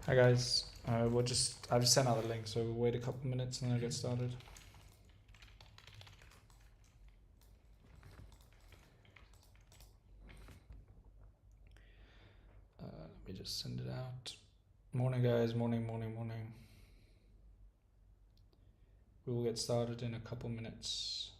Hi guys, I've just sent out the link, so we'll wait a couple minutes and then I'll get started. Let me just send it out. Morning guys, morning. We will get started in a couple minutes.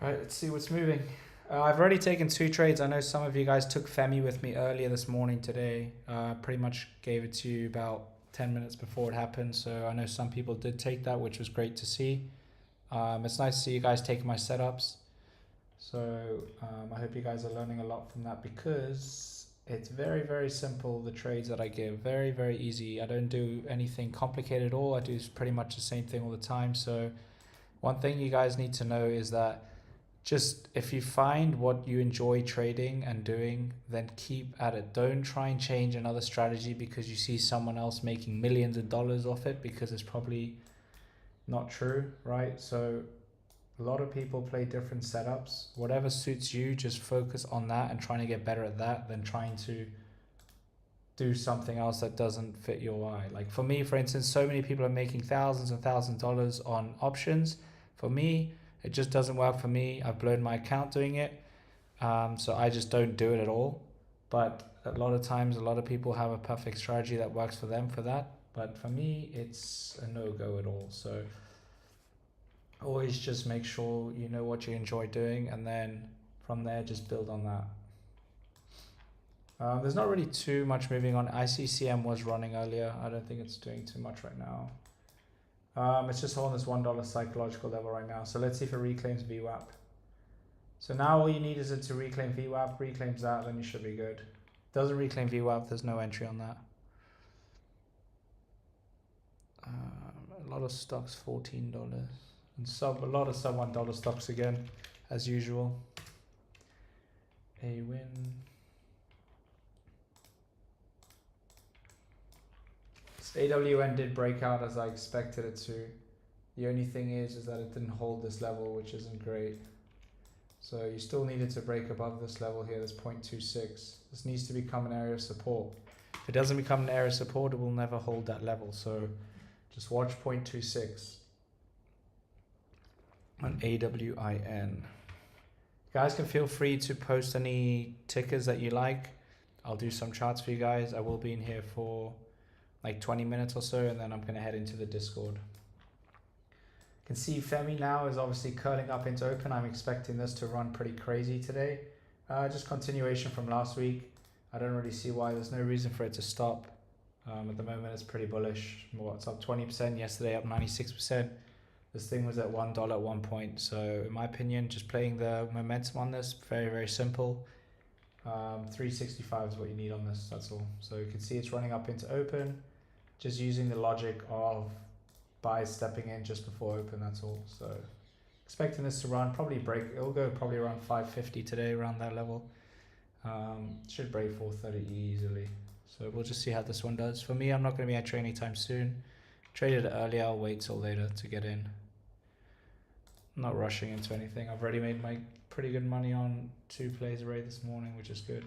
Right, let's see what's moving. I've already taken 2 trades. I know some of you guys took Femi with me earlier this morning today. Pretty much gave it to you about 10 minutes before it happened. So I know some people did take that, which was great to see. It's nice to see you guys taking my setups. So I hope you guys are learning a lot from that, because it's very, very simple, the trades that I give. Very, very easy. I don't do anything complicated at all. I do pretty much the same thing all the time. So one thing you guys need to know is that just if you find what you enjoy trading and doing, then keep at it. Don't try and change another strategy because you see someone else making millions of dollars off it, because it's probably not true, right? So a lot of people play different setups. Whatever suits you, just focus on that and trying to get better at that than trying to do something else that doesn't fit your eye. Like for me, for instance, so many people are making thousands and thousands of dollars on options. For me, it just doesn't work for me. I've blown my account doing it. So I just don't do it at all. But a lot of times, a lot of people have a perfect strategy that works for them for that. But for me, it's a no-go at all. So always just make sure you know what you enjoy doing, and then from there, just build on that. There's not really too much moving on. ICCM was running earlier. I don't think it's doing too much right now. It's just holding this $1 psychological level right now. So let's see if it reclaims VWAP. So now all you need is it to reclaim VWAP, reclaims that, then you should be good. Doesn't reclaim VWAP, there's no entry on that. A lot of stocks, $14. And a lot of sub $1 stocks again, as usual. A win. AWN did break out as I expected it to. The only thing is that it didn't hold this level, which isn't great. So you still needed to break above this level here, this 0.26. This needs to become an area of support. If it doesn't become an area of support, it will never hold that level. So just watch 0.26 on AWIN. You guys can feel free to post any tickers that you like. I'll do some charts for you guys. I will be in here for like 20 minutes or so, and then I'm going to head into the Discord. You can see Femi now is obviously curling up into open. I'm expecting this to run pretty crazy today. Just continuation from last week. I don't really see why. There's no reason for it to stop. At the moment, it's pretty bullish. It's up 20%. Yesterday, up 96%. This thing was at $1 at one point. So in my opinion, just playing the momentum on this, very, very simple. 365 is what you need on this. That's all. So you can see it's running up into open. Just using the logic of buys stepping in just before open, that's all. So expecting this to run, probably break, it'll go probably around 550 today, around that level. Should break 430 easily. So we'll just see how this one does. For me, I'm not going to be entering anytime soon. Traded it earlier, I'll wait till later to get in. I'm not rushing into anything. I've already made my pretty good money on 2 plays already this morning, which is good.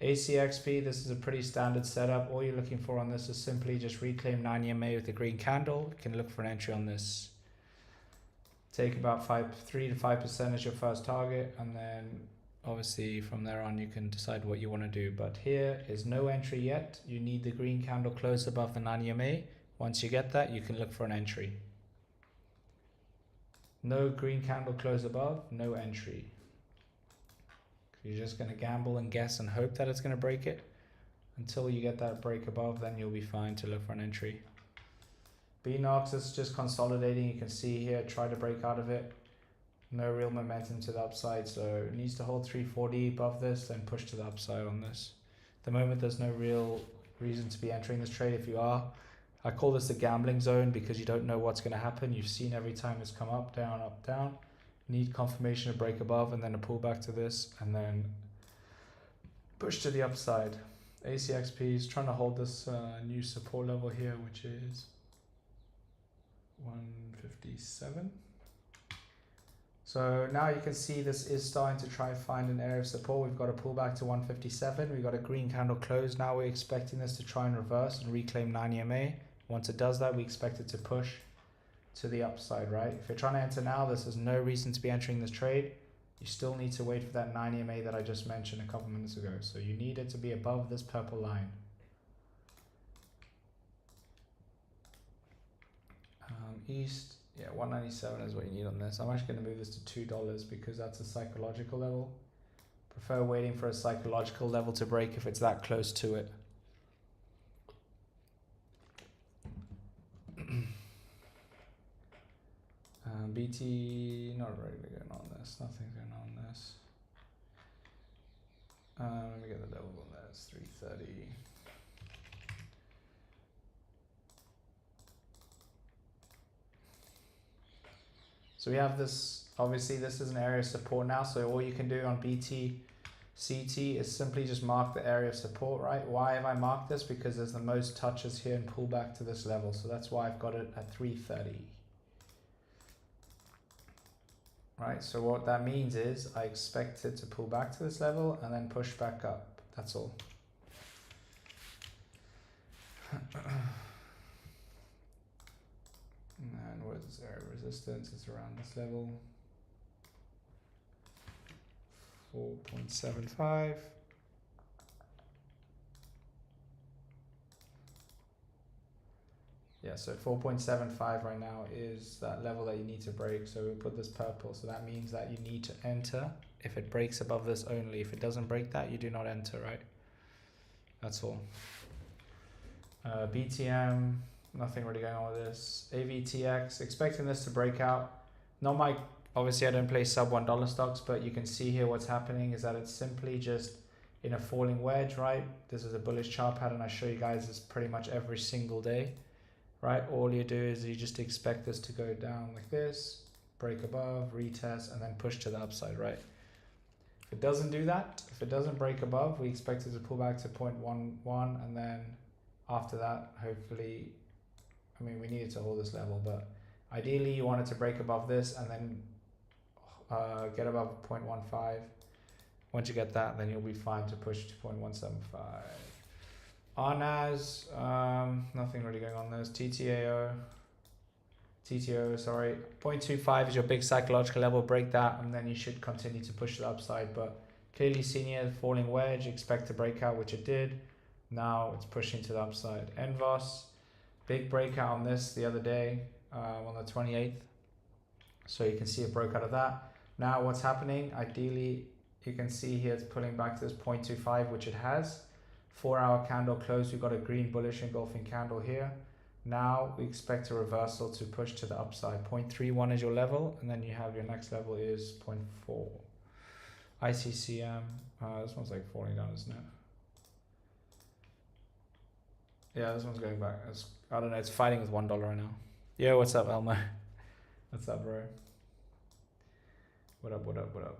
ACXP, this is a pretty standard setup. All you're looking for on this is simply just reclaim 9 EMA with a green candle. You can look for an entry on this. Take about 3 to 5% as your first target, and then obviously from there on you can decide what you want to do. But here is no entry yet. You need the green candle close above the 9 EMA. Once you get that, you can look for an entry. No green candle close above, no entry. You're just going to gamble and guess and hope that it's going to break it. Until you get that break above, then you'll be fine to look for an entry. BNOX is just consolidating. You can see here, try to break out of it. No real momentum to the upside, so it needs to hold 340 above this, then push to the upside on this. At the moment, there's no real reason to be entering this trade. If you are, I call this the gambling zone because you don't know what's going to happen. You've seen every time it's come up, down. Need confirmation to break above and then a pullback to this and then push to the upside. ACXP is trying to hold this new support level here, which is 157. So now you can see this is starting to try and find an area of support. We've got a pullback to 157. We've got a green candle close. Now we're expecting this to try and reverse and reclaim 9 EMA. Once it does that, we expect it to push to the upside, right? If you're trying to enter now, this is no reason to be entering this trade. You still need to wait for that 9 EMA that I just mentioned a couple minutes ago. So you need it to be above this purple line. East. Yeah, 197 is what you need on this. I'm actually going to move this to $2 because that's a psychological level. Prefer waiting for a psychological level to break if it's that close to it. BT, not really going on this. Nothing's going on this. Let me get the level on that. It's 330. So we have this, obviously this is an area of support now. So all you can do on BT CT is simply just mark the area of support, right? Why have I marked this? Because there's the most touches here and pull back to this level. So that's why I've got it at 330. Right, so what that means is I expect it to pull back to this level and then push back up. That's all. And where's this area of resistance? It's around this level. 4.75. Yeah, so 4.75 right now is that level that you need to break. So we'll put this purple. So that means that you need to enter if it breaks above this only. If it doesn't break that, you do not enter, right? That's all. BTM. Nothing really going on with this. AVTX, expecting this to break out. Not my, obviously I don't play sub $1 stocks, but you can see here what's happening is that it's simply just in a falling wedge, right? This is a bullish chart pattern. I show you guys this pretty much every single day, right? All you do is you just expect this to go down like this, break above, retest, and then push to the upside, right? If it doesn't do that, if it doesn't break above, we expect it to pull back to 0.11, and then after that, hopefully, I mean, we needed to hold this level, but ideally you want it to break above this and then get above 0.15. Once you get that, then you'll be fine to push to 0.175. RNAS, nothing really going on there. TTO, sorry. 0.25 is your big psychological level. Break that, and then you should continue to push to the upside. But clearly seen here, falling wedge, expect to break out, which it did. Now it's pushing to the upside. NVOS. Big breakout on this the other day on the 28th. So you can see it broke out of that. Now what's happening, ideally, you can see here it's pulling back to this 0.25, which it has. 4-hour candle close, we've got a green bullish engulfing candle here. Now we expect a reversal to push to the upside. 0.31 is your level, and then you have your next level is 0.4. ICCM, this one's like falling down, isn't it? Yeah, this one's going back. I don't know, it's fighting with $1 right now. Yo, what's up, Elmo? What's up, bro? What up, what up, what up?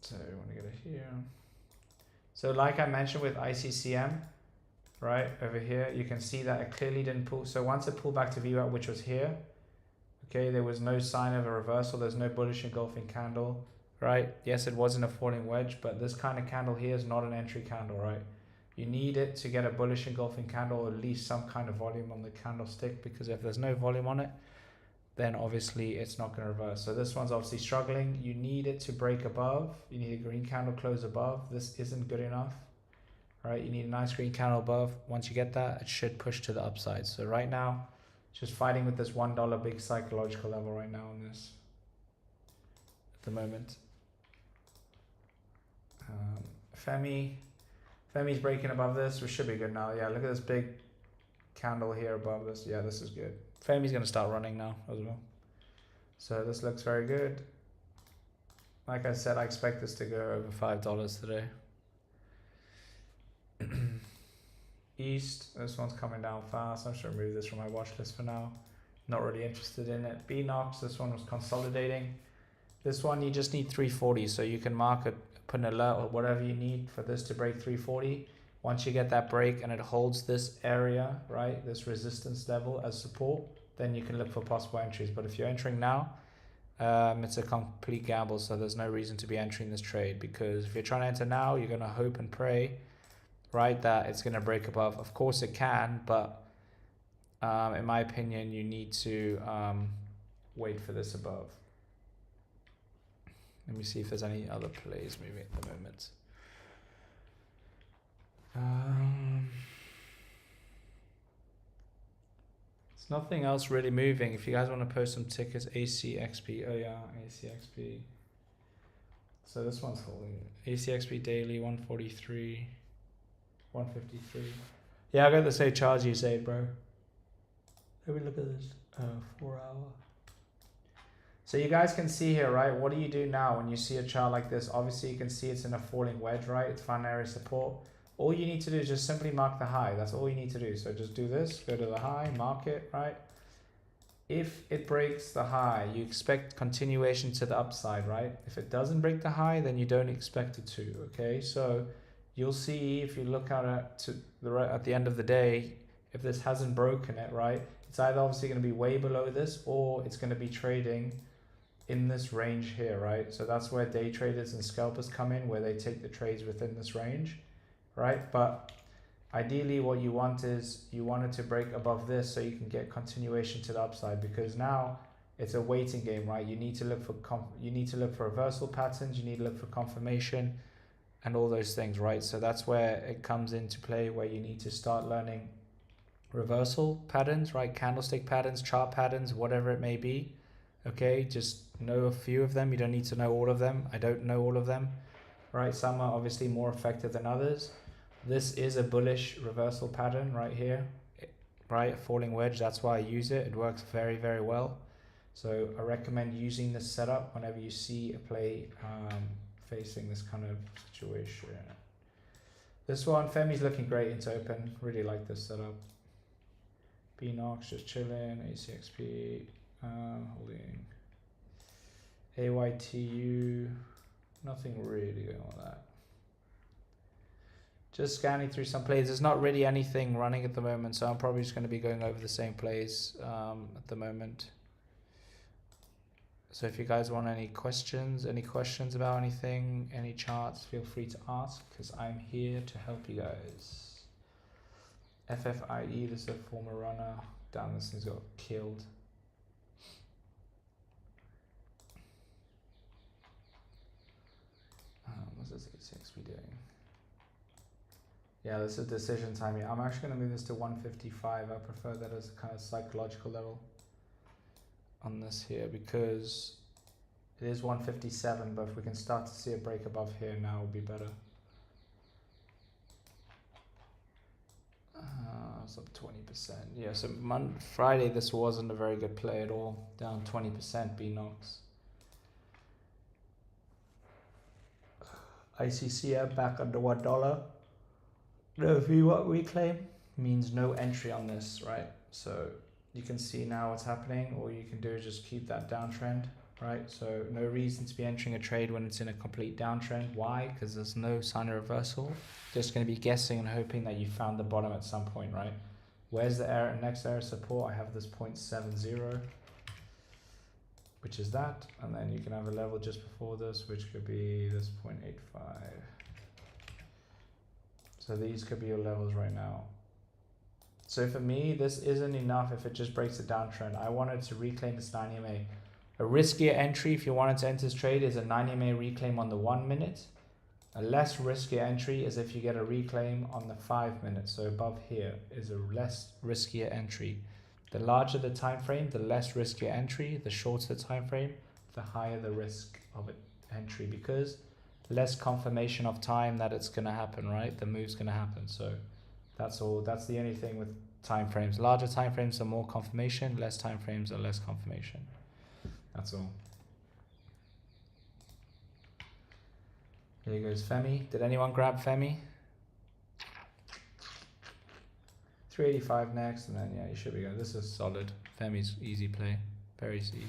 So we want to get it here. So like I mentioned with ICCM, right, over here, you can see that it clearly didn't pull. So once it pulled back to VWAP, which was here, okay, there was no sign of a reversal. There's no bullish engulfing candle, right? Yes, it wasn't a falling wedge, but this kind of candle here is not an entry candle, right? You need it to get a bullish engulfing candle, or at least some kind of volume on the candlestick, because if there's no volume on it, then obviously it's not going to reverse. So this one's obviously struggling. You need it to break above. You need a green candle close above. This isn't good enough. All right, you need a nice green candle above. Once you get that, it should push to the upside. So right now, just fighting with this $1 big psychological level right now on this at the moment. Femi's breaking above this, which should be good now. Yeah, look at this big candle here above this. Yeah, this is good. Femi's going to start running now as well. So this looks very good. Like I said, I expect this to go over $5 today. East, this one's coming down fast. I'm just going to remove this from my watch list for now. Not really interested in it. BNOX, this one was consolidating. This one you just need 340, so you can mark it, put an alert or whatever you need for this to break 340. Once you get that break and it holds this area, right, this resistance level as support, then you can look for possible entries. But if you're entering now, it's a complete gamble, so there's no reason to be entering this trade, because if you're trying to enter now, you're going to hope and pray, right, that it's going to break above. Of course it can, but in my opinion, you need to wait for this above. Let me see if there's any other plays moving at the moment. There's nothing else really moving. If you guys want to post some tickets, ACXP. Oh yeah, ACXP. So this one's holding. ACXP daily 143, 153. Yeah, I got the same charge you say, bro. Let me look at this. 4 hour. So you guys can see here, right? What do you do now when you see a chart like this? Obviously you can see it's in a falling wedge, right? It's found area support. All you need to do is just simply mark the high. That's all you need to do. So just do this, go to the high, mark it, right? If it breaks the high, you expect continuation to the upside, right? If it doesn't break the high, then you don't expect it to, okay? So you'll see if you look at it at the end of the day, if this hasn't broken it, right? It's either obviously going to be way below this, or it's going to be trading in this range here, right? So that's where day traders and scalpers come in, where they take the trades within this range, right? But ideally what you want is you want it to break above this so you can get continuation to the upside, because now it's a waiting game, right? You need to look for reversal patterns, you need to look for confirmation and all those things, right? So that's where it comes into play, where you need to start learning reversal patterns, right? Candlestick patterns, chart patterns, whatever it may be. Okay, just know a few of them. You don't need to know all of them. I don't know all of them, right? Some are obviously more effective than others. This is a bullish reversal pattern right here, right? A falling wedge. That's why I use it. It works very, very well. So I recommend using this setup whenever you see a play facing this kind of situation. This one, Femi's looking great into open. Really like this setup. BNOX just chilling. ACXP. Holding AYTU, nothing really going on with that. Just scanning through some plays. There's not really anything running at the moment, so I'm probably just going to be going over the same plays at the moment. So if you guys want any questions about anything, any charts, feel free to ask, because I'm here to help you guys. FFIE, this is a former runner. Damn, this thing's got killed. What's this ACXP doing? Yeah, this is decision time here. I'm actually going to move this to 155. I prefer that as a kind of psychological level on this here, because it is 157, but if we can start to see a break above here now, it would be better. It's up 20%. Yeah, so Friday this wasn't a very good play at all. Down 20% BNOX. ICCM back under $1. No VWAP reclaim means no entry on this, right? So you can see now what's happening. All you can do is just keep that downtrend, right? So no reason to be entering a trade when it's in a complete downtrend. Why? Because there's no sign of reversal. Just going to be guessing and hoping that you found the bottom at some point, right? Where's the next area support? I have this 0.70, which is that, and then you can have a level just before this, which could be this 0.85. So these could be your levels right now. So for me, this isn't enough if it just breaks a downtrend. I wanted to reclaim this 9 EMA. A riskier entry, if you wanted to enter this trade, is a 9 EMA reclaim on the 1 minute. A less riskier entry is if you get a reclaim on the 5 minutes. So above here is a less riskier entry. The larger the time frame, the less riskier entry. The shorter the time frame, the higher the risk of an entry, because less confirmation of time that it's going to happen, right? The move's going to happen. So that's all. That's the only thing with time frames. Larger time frames are more confirmation, less time frames are less confirmation. That's all. Here goes Femi. Did anyone grab Femi? 385 next, and then yeah, you should be good. This is solid. Femi's easy play. Very easy.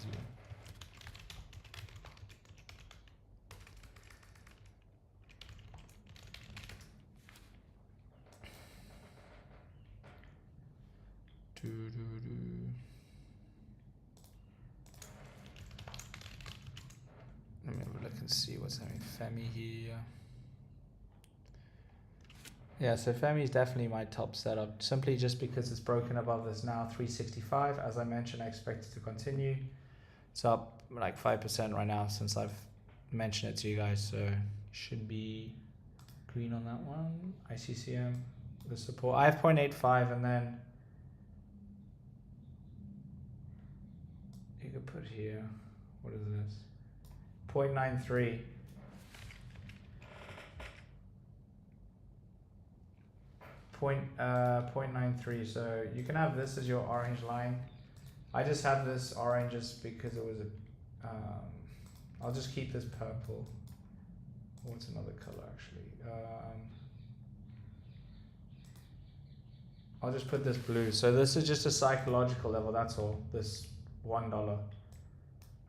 Let me have a look and see what's having Femi here. Yeah, so Femi is definitely my top setup, simply just because it's broken above this now 365. As I mentioned, I expect it to continue. It's up like 5% right now since I've mentioned it to you guys, so should be green on that one. ICCM, the support. I have 0.85, and then you could put here, what is this? 0.93. 0.93. So you can have this as your orange line. I just have this orange just because it was a I'll just keep this purple. What's another color actually? I'll just put this blue. So this is just a psychological level, that's all. This $1.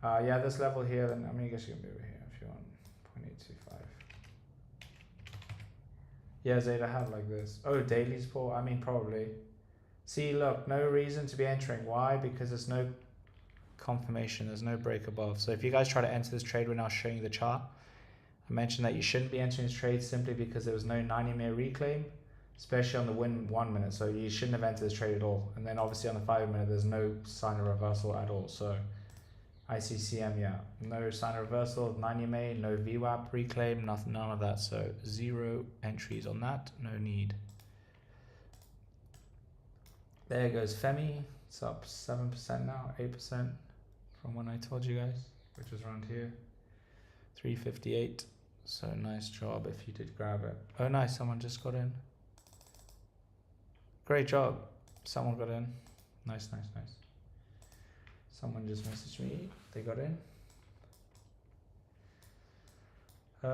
Yeah, this level here, then I mean, I guess you can move it here if you want. 0.825. Yeah, Zeta had like this. Oh, daily support. I mean, probably. See, look, no reason to be entering. Why? Because there's no confirmation. There's no break above. So if you guys try to enter this trade when I was showing you the chart, I mentioned that you shouldn't be entering this trade simply because there was no 90-minute reclaim, especially on the 1 minute. So you shouldn't have entered this trade at all. And then obviously on the 5 minute, there's no sign of reversal at all. So ICCM, yeah, no sign of reversal, 90 MA, no VWAP reclaim, nothing, none of that. So 0 entries on that, no need. There goes Femi. It's up 7% now, 8% from when I told you guys, which was around here, 358. So nice job if you did grab it. Oh, nice, someone just got in. Great job, someone got in. Nice. Someone just messaged me, they got in.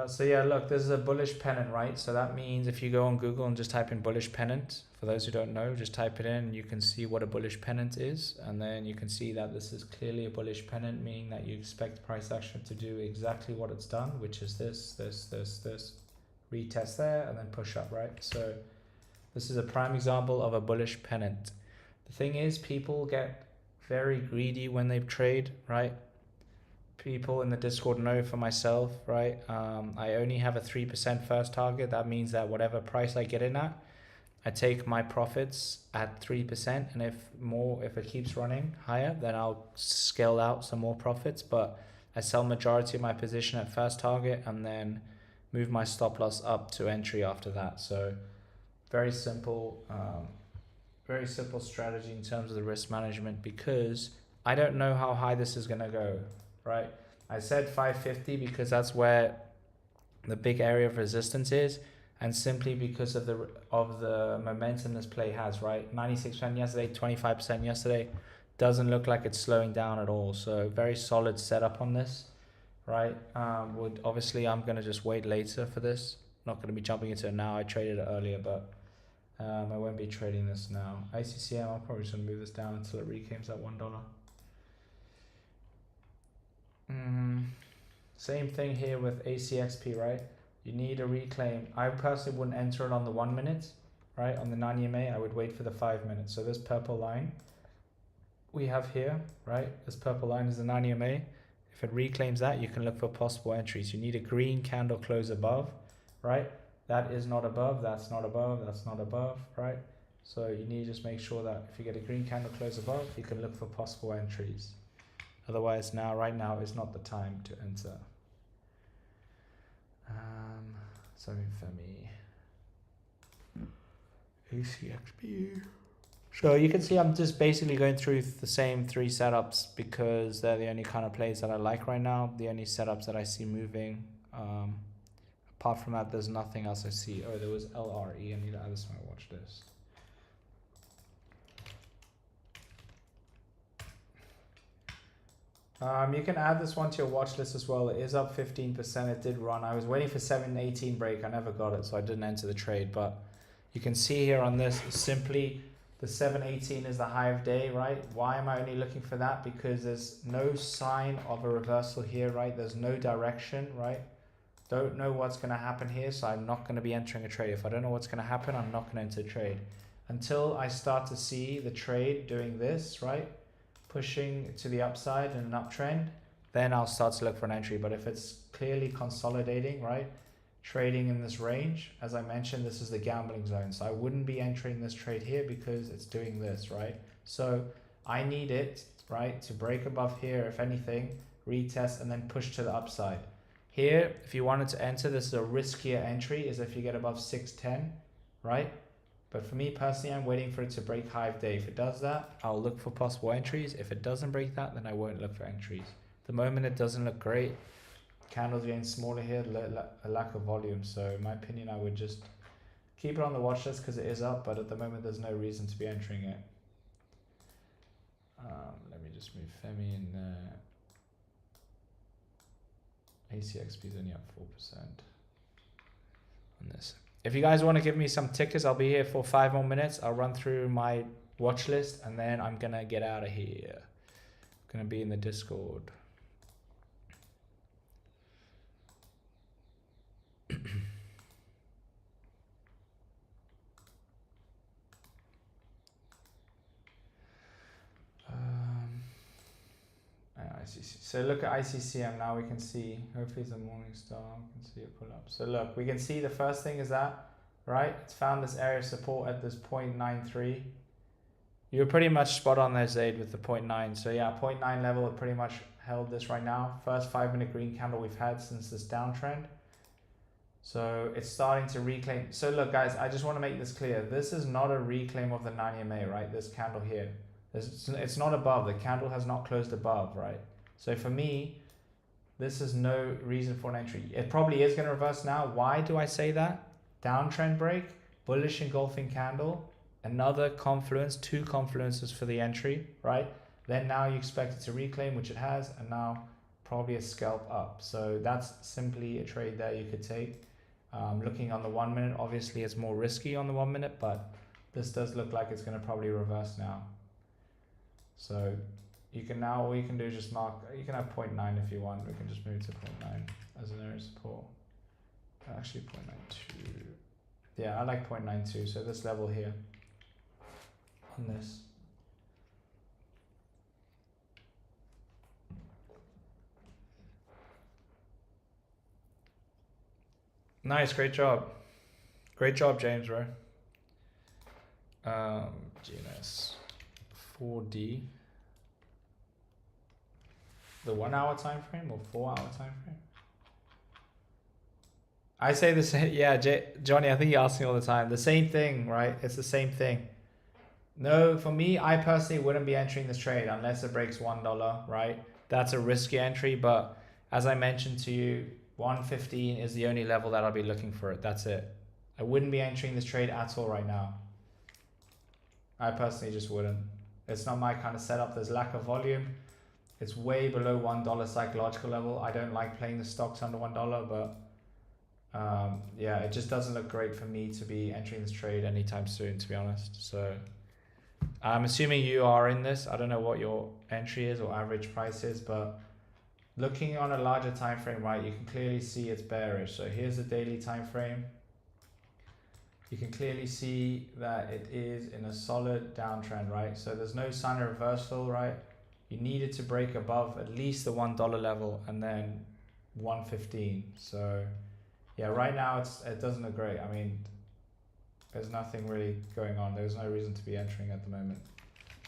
So yeah, look, this is a bullish pennant, right? So that means if you go on Google and just type in bullish pennant, for those who don't know, just type it in and you can see what a bullish pennant is. And then you can see that this is clearly a bullish pennant, meaning that you expect price action to do exactly what it's done, which is this, retest there, and then push up, right? So this is a prime example of a bullish pennant. The thing is, people get very greedy when they trade, right? People in the Discord know for myself, right? I only have a 3% first target. That means that whatever price I get in at, I take my profits at 3%, and if it keeps running higher, then I'll scale out some more profits. But I sell majority of my position at first target and then move my stop loss up to entry after that. So very simple strategy in terms of the risk management, because I don't know how high this is gonna go, right? I said 550 because that's where the big area of resistance is, and simply because of the momentum this play has, right? 96% yesterday, 25% yesterday. Doesn't look like it's slowing down at all. So very solid setup on this, right? Obviously I'm gonna just wait later for this. Not gonna be jumping into it now. I traded it earlier, but I won't be trading this now. ICCM, I'll probably just gonna move this down until it reclaims that $1. Same thing here with ACXP, right? You need a reclaim. I personally wouldn't enter it on the 1 minute, right? On the 9 EMA, I would wait for the 5 minutes. So this purple line we have here, right? This purple line is the 9 EMA. If it reclaims that, you can look for possible entries. You need a green candle close above, right? That is not above, that's not above, that's not above, right? So you need to just make sure that if you get a green candle close above, you can look for possible entries. Otherwise right now is not the time to enter. So Femi, ACXP. So you can see I'm just basically going through the same 3 setups because they're the only kind of plays that I like right now. The only setups that I see moving. Apart from that, there's nothing else I see. Oh, there was LRE. I need to add this to my watch list. You can add this one to your watch list as well. It is up 15%. It did run. I was waiting for 718 break. I never got it, so I didn't enter the trade. But you can see here on this, simply the 718 is the high of day, right? Why am I only looking for that? Because there's no sign of a reversal here, right? There's no direction, right? Don't know what's going to happen here, so I'm not going to be entering a trade. If I don't know what's going to happen, I'm not going to enter a trade. Until I start to see the trade doing this, right? Pushing to the upside in an uptrend, then I'll start to look for an entry. But if it's clearly consolidating, right, trading in this range, as I mentioned, this is the gambling zone, so I wouldn't be entering this trade here because it's doing this, right? So I need it, right, to break above here, if anything, retest, and then push to the upside. Here, if you wanted to enter, this is a riskier entry, is if you get above 610, right? But for me personally, I'm waiting for it to break high of day. If it does that, I'll look for possible entries. If it doesn't break that, then I won't look for entries. The moment it doesn't look great, candles getting smaller here, a lack of volume. So in my opinion, I would just keep it on the watch list because it is up, but at the moment there's no reason to be entering it. Let me just move Femi in there. ACXP is only up 4% on this. If you guys want to give me some tickets, I'll be here for 5 more minutes. I'll run through my watch list and then I'm going to get out of here. I'm going to be in the Discord. ICC. So look at ICCM now. We can see, hopefully it's a morning star. We can see it pull up. So look, we can see the first thing is that, right? It's found this area of support at this 0.93. You're pretty much spot on there, Zaid, with the 0.9. So yeah, 0.9 level it pretty much held this right now. First 5-minute green candle we've had since this downtrend. So it's starting to reclaim. So look, guys, I just want to make this clear. This is not a reclaim of the 9 EMA, right? This candle here. It's not above. The candle has not closed above, right? So for me, this is no reason for an entry. It probably is going to reverse now. Why do I say that? Downtrend break, bullish engulfing candle, another confluence, 2 confluences for the entry, right? Then now you expect it to reclaim, which it has, and now probably a scalp up. So that's simply a trade there you could take. Looking on the 1 minute, obviously it's more risky on the 1 minute, but this does look like it's going to probably reverse now. So you can now, all you can do is just mark, you can have 0.9 if you want. We can just move to 0.9 as an area of support. Actually 0.92. Yeah, I like 0.92. So this level here on this. Nice, great job. Great job, James, bro. GNS 4D. The 1 hour time frame or 4 hour time frame? I say the same. Yeah, Johnny, I think you ask me all the time. The same thing, right? It's the same thing. No, for me, I personally wouldn't be entering this trade unless it breaks $1, right? That's a risky entry, but as I mentioned to you, 115 is the only level that I'll be looking for it. That's it. I wouldn't be entering this trade at all right now. I personally just wouldn't. It's not my kind of setup. There's lack of volume. It's way below $1 psychological level. I don't like playing the stocks under $1, but yeah, it just doesn't look great for me to be entering this trade anytime soon, to be honest. So I'm assuming you are in this. I don't know what your entry is or average price is, but looking on a larger time frame, right, you can clearly see it's bearish. So here's the daily time frame. You can clearly see that it is in a solid downtrend, right? So there's no sign of reversal, right? You needed to break above at least the $1 level and then 115. So yeah, right now it doesn't look great. I mean, There's nothing really going on. There's no reason to be entering at the moment.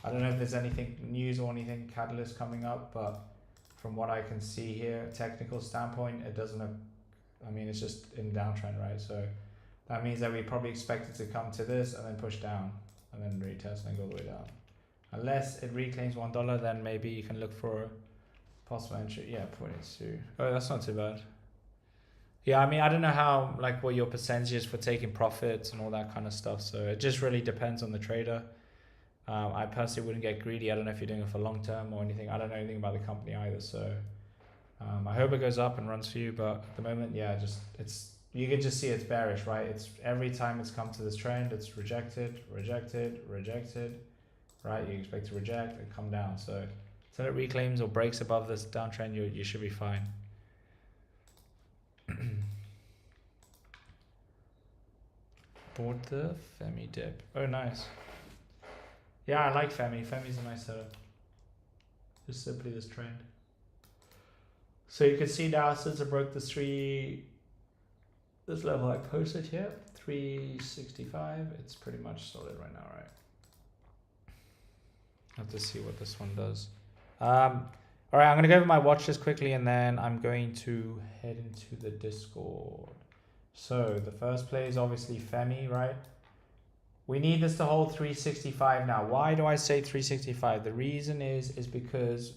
I don't know if there's anything news or anything catalyst coming up, but from what I can see here, technical standpoint, it doesn't look, I mean, it's just in downtrend, right? So that means that we probably expect it to come to this and then push down and then retest and go all the way down. Unless it reclaims $1, then maybe you can look for a possible entry. Yeah, 0.82. Oh, that's not too bad. Yeah, I mean, I don't know how, like, what your percentage is for taking profits and all that kind of stuff. So it just really depends on the trader. I personally wouldn't get greedy. I don't know if you're doing it for long term or anything. I don't know anything about the company either. So I hope it goes up and runs for you. But at the moment, yeah, just you can just see it's bearish, right? It's every time it's come to this trend, it's rejected, rejected, rejected, right? You expect to reject and come down. So until it reclaims or breaks above this downtrend, you should be fine. Bought the Femi dip. Oh, nice. Yeah, I like Femi. Femi's a nice setup. Just simply this trend. So you can see now since I broke this level I posted here, 365, it's pretty much solid right now, right? Have to see what this one does. All right, I'm gonna go over my watch list quickly and then I'm going to head into the Discord. So the first play is obviously Femi, right? We need this to hold 365 now. Why do I say 365? The reason is because,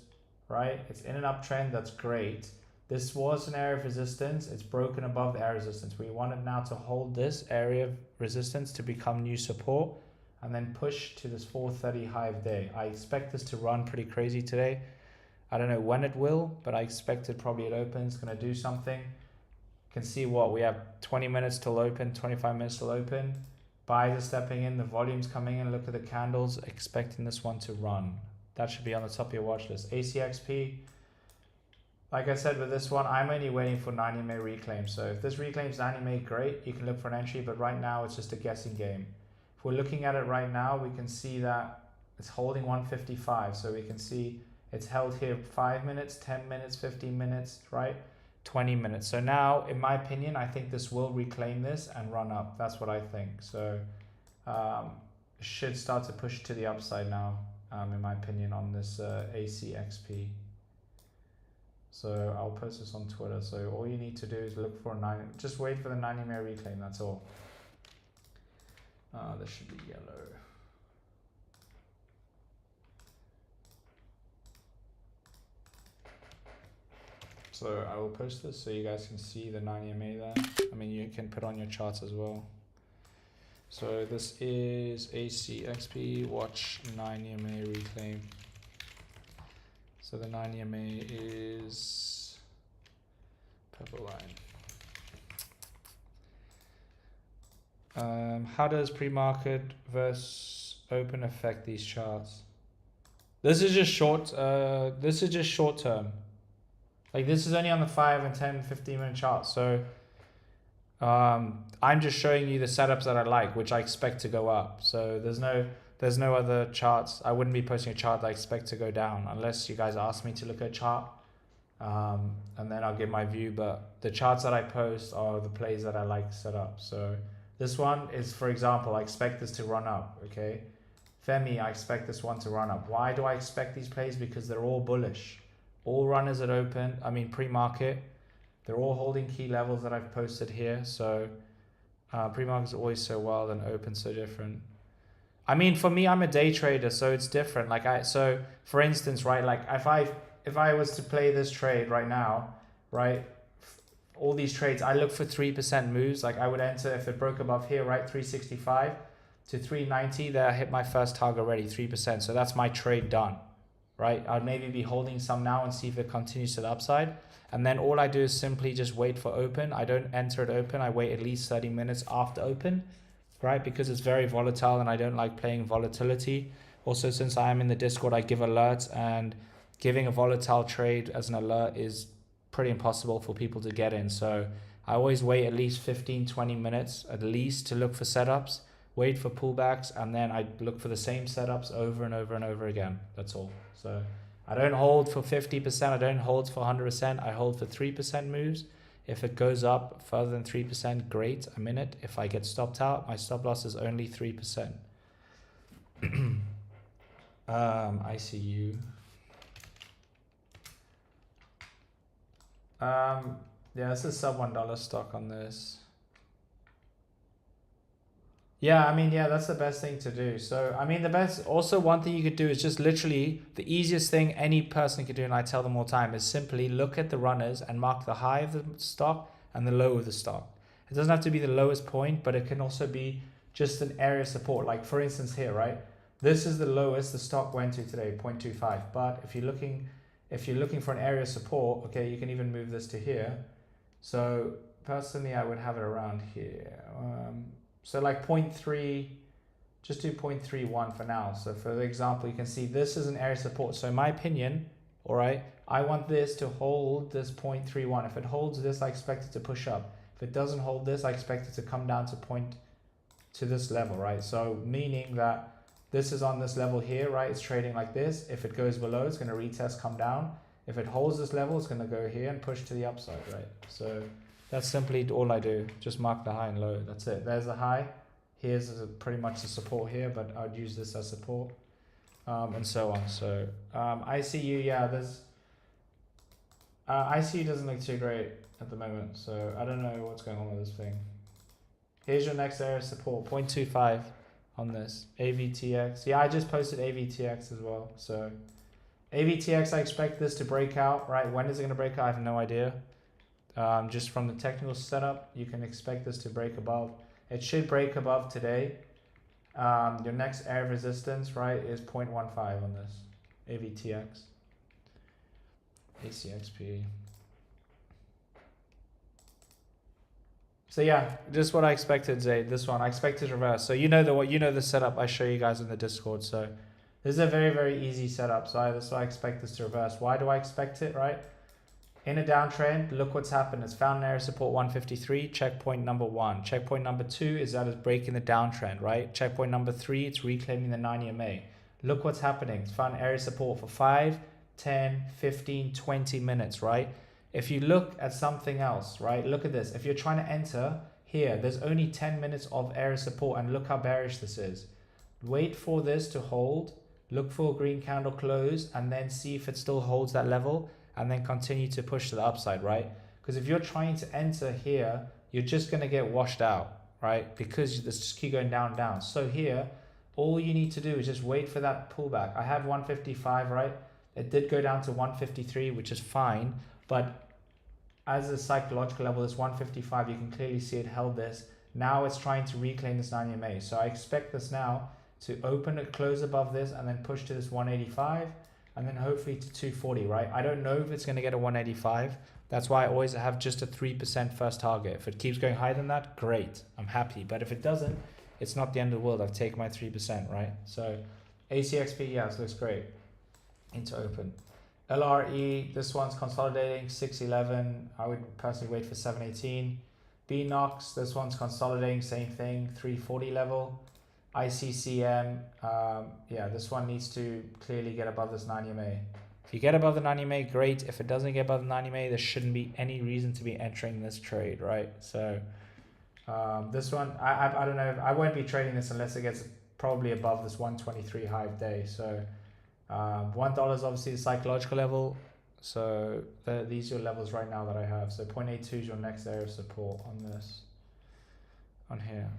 right, it's in an uptrend, that's great. This was an area of resistance. It's broken above the area of resistance. We want it now to hold this area of resistance to become new support and then push to this 430 high of day. I expect this to run pretty crazy today. I don't know when it will, but I expect it probably it opens, gonna do something. Can see what we have 20 minutes till open, 25 minutes till open. Buys are stepping in, the volume's coming in. Look at the candles, expecting this one to run. That should be on the top of your watch list. ACXP, like I said with this one, I'm only waiting for 90 MA reclaim. So if this reclaims 90 MA, great, you can look for an entry, but right now it's just a guessing game. If we're looking at it right now, we can see that it's holding 155. So we can see it's held here 5 minutes, 10 minutes, 15 minutes, right? 20 minutes. So now, in my opinion, I think this will reclaim this and run up. That's what I think. So should start to push to the upside now, in my opinion, on this ACXP. So I'll post this on Twitter. So all you need to do is look for just wait for the 90 MA reclaim. That's all. This should be yellow. So I will post this so you guys can see the 90 MA there. I mean, you can put on your charts as well. So this is ACXP, watch 90 MA reclaim. So the 90 MA is purple line. How does pre-market versus open affect these charts? This is just short. This is just short term. Like this is only on the 5 and 10, 15 minute charts. So I'm just showing you the setups that I like, which I expect to go up. So there's no other charts. I wouldn't be posting a chart that I expect to go down unless you guys ask me to look at a chart. And then I'll give my view. But the charts that I post are the plays that I like set up. So this one is, for example, I expect this to run up, okay? Femi, I expect this one to run up. Why do I expect these plays? Because they're all bullish. All runners at open, I mean pre-market, they're all holding key levels that I've posted here. So pre-market's always so wild and open so different. I mean, for me, I'm a day trader, so it's different. So for instance, right, like if I was to play this trade right now, right, all these trades, I look for 3% moves. Like I would enter if it broke above here, right, 365 to 390. There, I hit my first target already, 3%. So that's my trade done. Right, I'd maybe be holding some now and see if it continues to the upside. And then all I do is simply just wait for open. I don't enter it open. I wait at least 30 minutes after open, right? Because it's very volatile and I don't like playing volatility. Also, since I am in the Discord, I give alerts, and giving a volatile trade as an alert is pretty impossible for people to get in. So I always wait at least 15, 20 minutes at least to look for setups, wait for pullbacks, and then I look for the same setups over and over and over again. That's all. So I don't hold for 50%. I don't hold for 100%. I hold for 3% moves. If it goes up further than 3%, great, I'm in it. If I get stopped out, my stop loss is only 3%. ICU. Yeah, this is sub $1 stock on this. Yeah, I mean, yeah, that's the best thing to do. So, I mean, also one thing you could do is just literally the easiest thing any person could do, and I tell them all the time, is simply look at the runners and mark the high of the stock and the low of the stock. It doesn't have to be the lowest point, but it can also be just an area of support. Like for instance here, right? This is the lowest the stock went to today, 0.25. But if you're looking for an area of support, okay, you can even move this to here. So personally, I would have it around here. So like 0.3, just do 0.31 for now. So for the example, you can see this is an area of support. So in my opinion, all right, I want this to hold this 0.31. If it holds this, I expect it to push up. If it doesn't hold this, I expect it to come down to this level, right? So meaning that this is on this level here, right? It's trading like this. If it goes below, it's going to retest, come down. If it holds this level, it's going to go here and push to the upside, right? So that's simply all I do. Just mark the high and low. That's it. There's a high. Here's pretty much the support here, but I'd use this as support, and so on. So ICU, yeah, there's ICU doesn't look too great at the moment. So I don't know what's going on with this thing. Here's your next area of support, 0.25 on this AVTX. Yeah, I just posted AVTX as well. So AVTX, I expect this to break out, right? When is it going to break out? I have no idea. Just from the technical setup, you can expect this to break above. It should break above today. Your next area of resistance, right, is 0.15 on this AVTX. ACXP. So yeah, just what I expected, Zaid. This one I expected reverse. So you know the setup I show you guys in the Discord. So this is a very, very easy setup. So that's why I expect this to reverse. Why do I expect it, right? In a downtrend, look what's happened. It's found an area support 153, checkpoint number 1. Checkpoint number 2 is that it's breaking the downtrend, right? Checkpoint number 3, it's reclaiming the 9 EMA. Look what's happening. It's found area support for 5, 10, 15, 20 minutes, right? If you look at something else, right? Look at this. If you're trying to enter here, there's only 10 minutes of area support, and look how bearish this is. Wait for this to hold, look for a green candle close, and then see if it still holds that level, and then continue to push to the upside, right? Because if you're trying to enter here, you're just going to get washed out, right? Because this just keep going down, down. So here, all you need to do is just wait for that pullback. I have 155, right? It did go down to 153, which is fine. But as a psychological level, this 155, you can clearly see it held this. Now it's trying to reclaim this 9 EMA. So I expect this now to open it, close above this, and then push to this 185. And then hopefully to 240, right? I don't know if it's going to get a 185. That's why I always have just a 3% first target. If it keeps going higher than that, great. I'm happy. But if it doesn't, it's not the end of the world. I've taken my 3%, right? So ACXP, yeah, this looks great. Into open. LRE, this one's consolidating, 611. I would personally wait for 718. BNOX, this one's consolidating, same thing, 340 level. ICCM, yeah, this one needs to clearly get above this 9 EMA. If you get above the 9 EMA, great. If it doesn't get above the 9 EMA, there shouldn't be any reason to be entering this trade, right? So this one, I don't know. I won't be trading this unless it gets probably above this 123 high of day. So $1 is obviously the psychological level. So these are your levels right now that I have. So 0.82 is your next area of support on this, on here.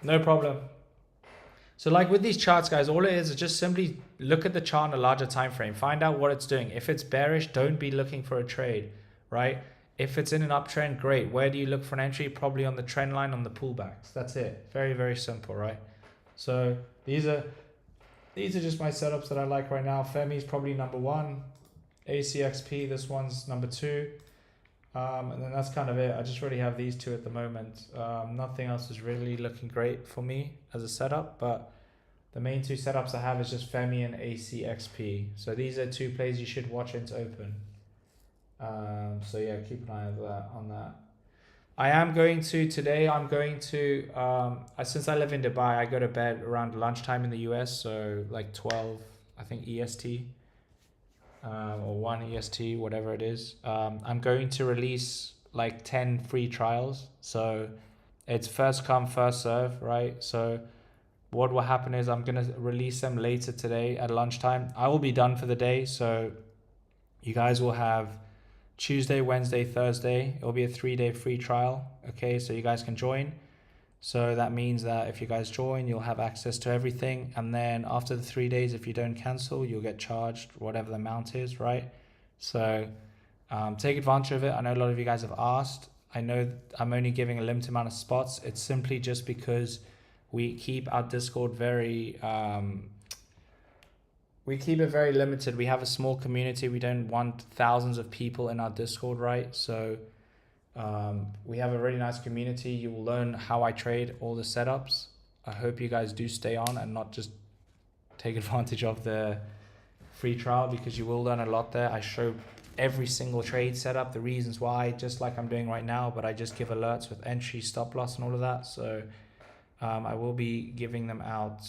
No problem. So like with these charts, guys, all it is just simply look at the chart on a larger time frame. Find out what it's doing. If it's bearish, don't be looking for a trade, right? If it's in an uptrend, great. Where do you look for an entry? Probably on the trend line, on the pullbacks. That's it. Very, very simple, right? So these are just my setups that I like right now. Femi's probably number 1. ACXP, this one's number 2. And then that's kind of it. I just really have these two at the moment. Nothing else is really looking great for me as a setup, but the main two setups I have is just Femi and ACXP. So these are 2 plays you should watch into open. So yeah, keep an eye on that. I am going to, today I'm going to, since I live in Dubai, I go to bed around lunchtime in the US, so like 12, I think EST. or 1 EST, whatever it is. I'm going to release like 10 free trials. So it's first come, first serve, right? So what will happen is I'm going to release them later today at lunchtime. I will be done for the day. So you guys will have Tuesday, Wednesday, Thursday. It'll be a 3-day free trial. Okay, so you guys can join. So that means that if you guys join, you'll have access to everything. And then after the 3 days, if you don't cancel, you'll get charged whatever the amount is, right? So take advantage of it. I know a lot of you guys have asked. I know I'm only giving a limited amount of spots. It's simply just because we keep our Discord very limited. We have a small community. We don't want thousands of people in our Discord, right? So we have a really nice community. You will learn how I trade, all the setups. I hope you guys do stay on and not just take advantage of the free trial, because you will learn a lot there. I show every single trade setup, the reasons why, just like I'm doing right now, but I just give alerts with entry, stop loss and all of that. So I will be giving them out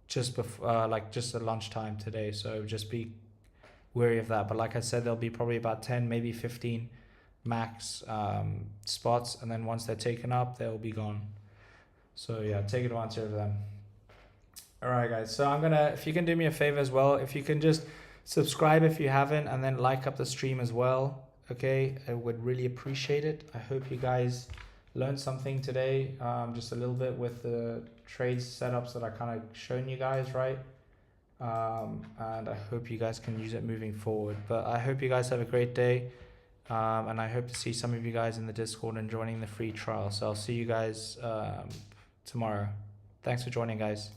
just before, just at lunchtime today. So just be wary of that. But like I said, there'll be probably about 10, maybe 15 max spots, and then once they're taken up, they'll be gone. So yeah, take advantage of them. All right, guys. So if you can do me a favor as well, if you can just subscribe if you haven't, and then like up the stream as well. Okay, I would really appreciate it. I hope you guys learned something today, just a little bit with the trade setups that I kind of shown you guys, right? And I hope you guys can use it moving forward. But I hope you guys have a great day, and I hope to see some of you guys in the Discord and joining the free trial. So I'll see you guys tomorrow. Thanks for joining, guys.